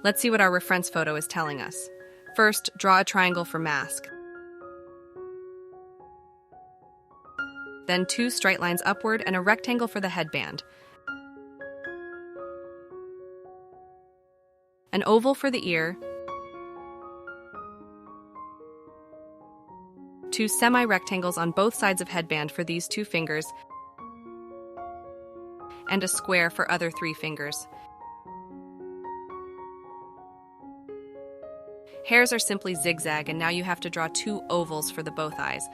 Let's see what our reference photo is telling us. First, draw a triangle for mask. Then 2 straight lines upward and a rectangle for the headband. An oval for the ear. 2 semi-rectangles on both sides of headband for these 2 fingers. And a square for other 3 fingers. Hairs are simply zigzag, and now you have to draw 2 ovals for the both eyes.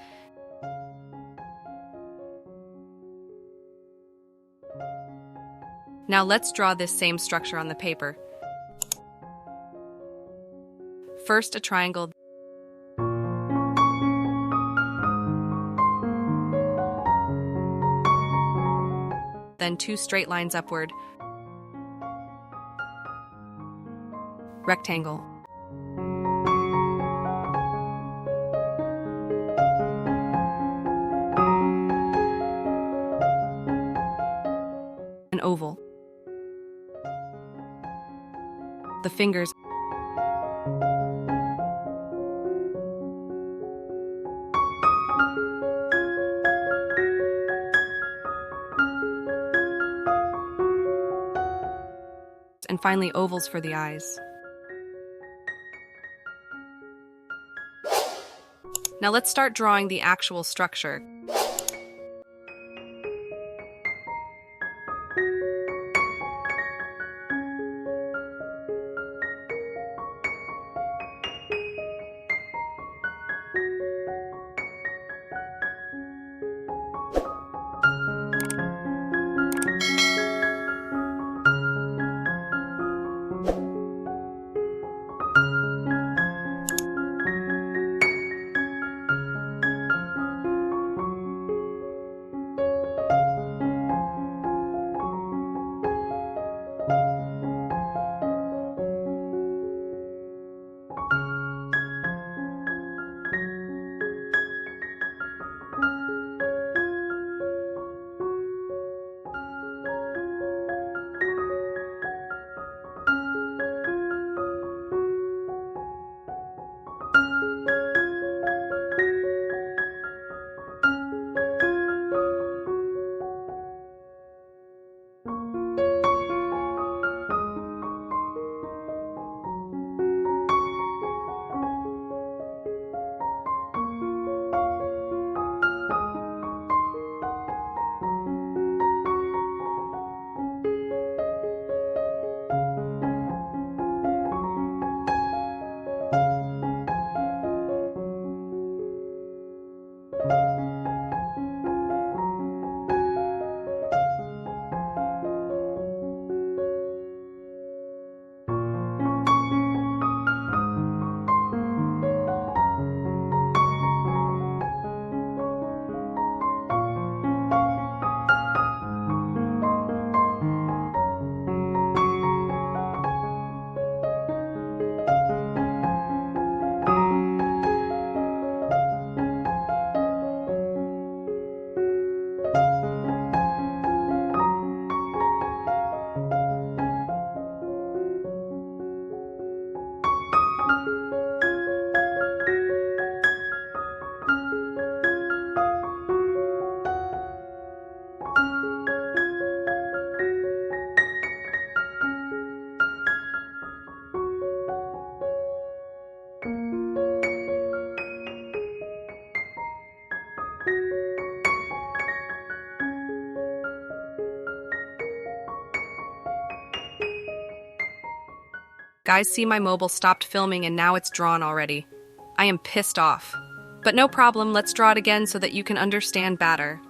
Now let's draw this same structure on the paper. First a triangle, then 2 straight lines upward, rectangle, an oval, the fingers, and finally ovals for the eyes. Now let's start drawing the actual structure. Guys, see, my mobile stopped filming and now it's drawn already. I am pissed off. But no problem, let's draw it again so that you can understand better.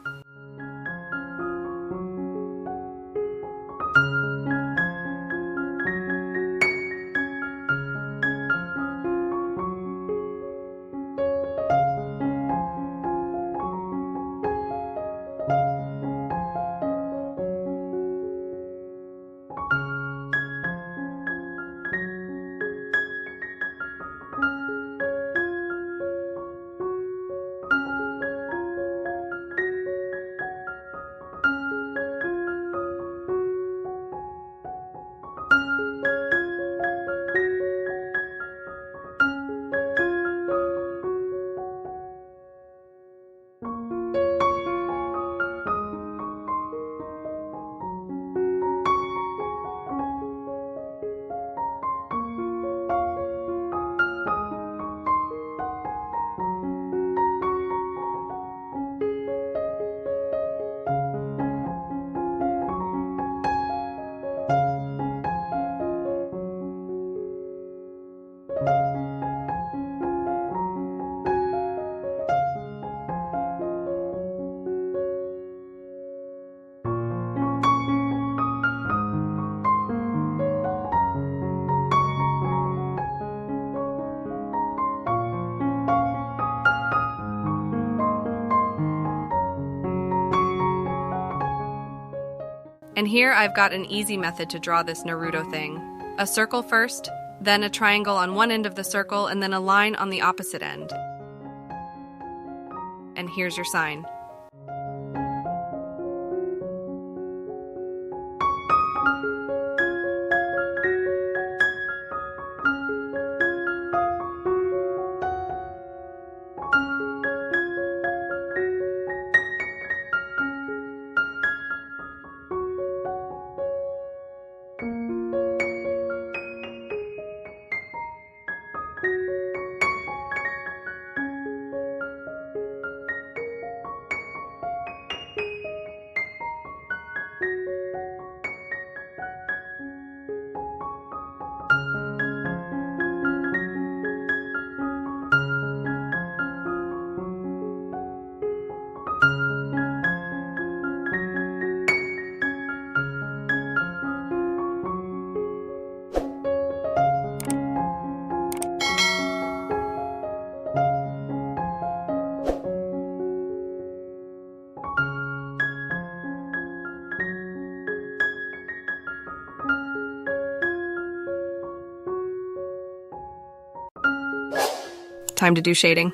And here I've got an easy method to draw this Naruto thing. A circle first, then a triangle on one end of the circle, and then a line on the opposite end. And here's your sign. Time to do shading.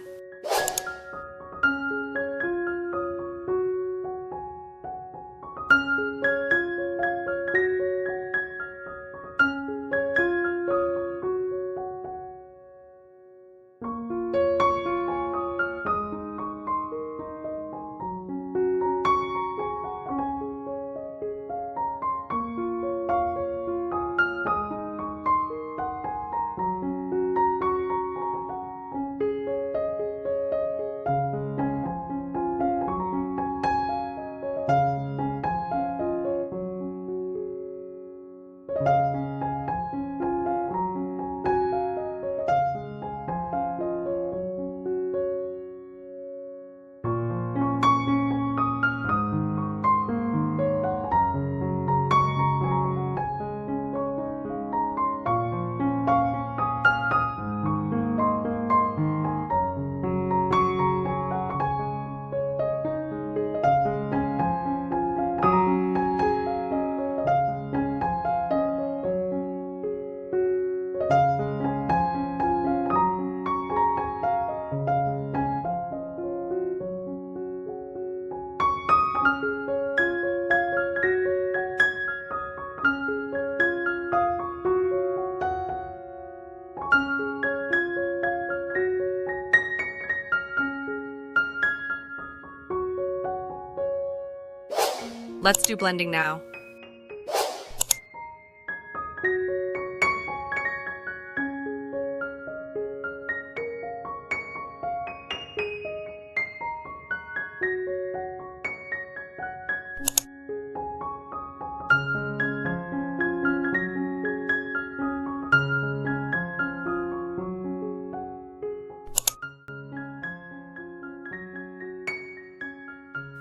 Let's do blending now.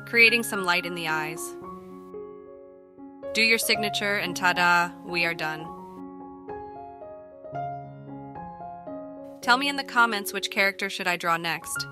Creating some light in the eyes. Do your signature and ta-da, we are done. Tell me in the comments which character should I draw next.